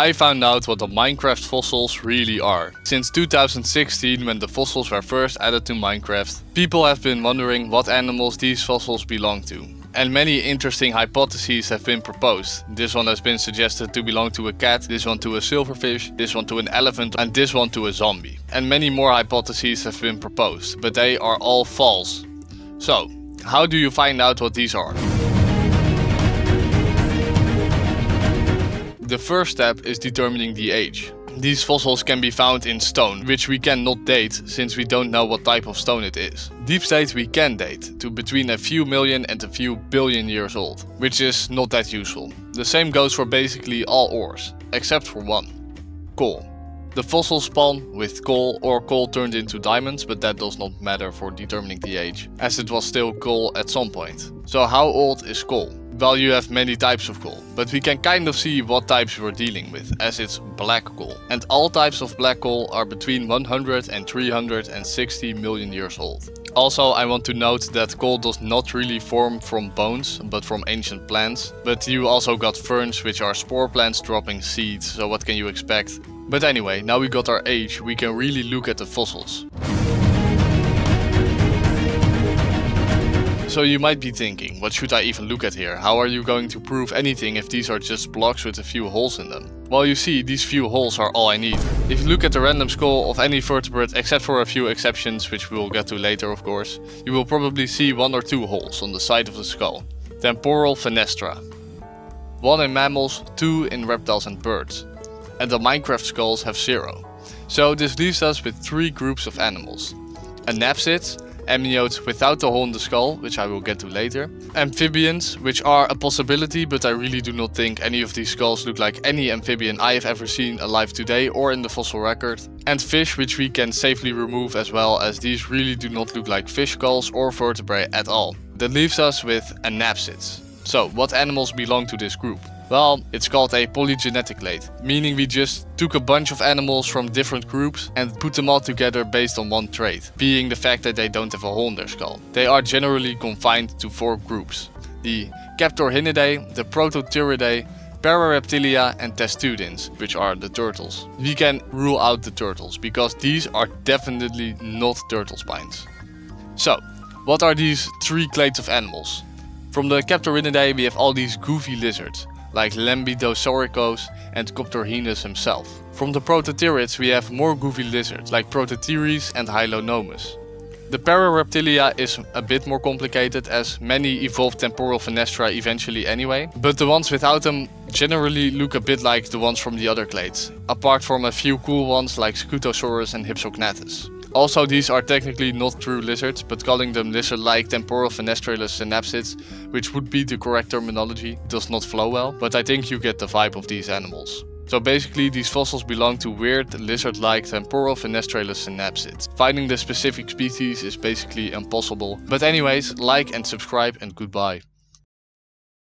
I found out what the Minecraft fossils really are. Since 2016, when the fossils were first added to Minecraft, people have been wondering what animals these fossils belong to. And many interesting hypotheses have been proposed. This one has been suggested to belong to a cat, this one to a silverfish, this one to an elephant, and this one to a zombie. And many more hypotheses have been proposed, but they are all false. So, how do you find out what these are? The first step is determining the age. These fossils can be found in stone, which we cannot date since we don't know what type of stone it is. Deep state we can date to between a few million and a few billion years old, which is not that useful. The same goes for basically all ores, except for one: coal. The fossils spawn with coal or coal turned into diamonds, but that does not matter for determining the age, as it was still coal at some point. So how old is coal? Well, you have many types of coal, but we can kind of see what types we're dealing with, as it's black coal. And all types of black coal are between 100 and 360 million years old. Also, I want to note that coal does not really form from bones, but from ancient plants. But you also got ferns, which are spore plants dropping seeds, so what can you expect? But anyway, now we got our age, we can really look at the fossils. So you might be thinking, what should I even look at here? How are you going to prove anything if these are just blocks with a few holes in them? Well, you see, these few holes are all I need. If you look at the random skull of any vertebrate, except for a few exceptions, which we will get to later of course, you will probably see 1 or 2 holes on the side of the skull. Temporal fenestra. 1 in mammals, 2 in reptiles and birds. And the Minecraft skulls have 0. So this leaves us with 3 groups of animals. Anapsids, amniotes without the hole in the skull, which I will get to later. Amphibians, which are a possibility, but I really do not think any of these skulls look like any amphibian I have ever seen alive today or in the fossil record. And fish, which we can safely remove as well, as these really do not look like fish skulls or vertebrae at all. That leaves us with anapsids. So, what animals belong to this group? Well, it's called a polygenetic clade, meaning we just took a bunch of animals from different groups and put them all together based on one trait, being the fact that they don't have a hole in their skull. They are generally confined to 4 groups: the Camptorhinidae, the Prototiridae, Parareptilia and Testudines, which are the turtles. We can rule out the turtles, because these are definitely not turtle spines. So, what are these 3 clades of animals? From the Camptorhinidae we have all these goofy lizards, like Lambedosauricos and Coptorhinus himself. From the Prototirids we have more goofy lizards, like Prototeres and Hylonomus. The Parareptilia is a bit more complicated, as many evolved temporal fenestra eventually anyway, but the ones without them generally look a bit like the ones from the other clades, apart from a few cool ones like Scutosaurus and Hypsognathus. Also, these are technically not true lizards, but calling them lizard-like temporal fenestraless synapsids, which would be the correct terminology, does not flow well, but I think you get the vibe of these animals. So basically, these fossils belong to weird lizard-like temporal fenestraless synapsids. Finding the specific species is basically impossible. But anyways, like and subscribe and goodbye.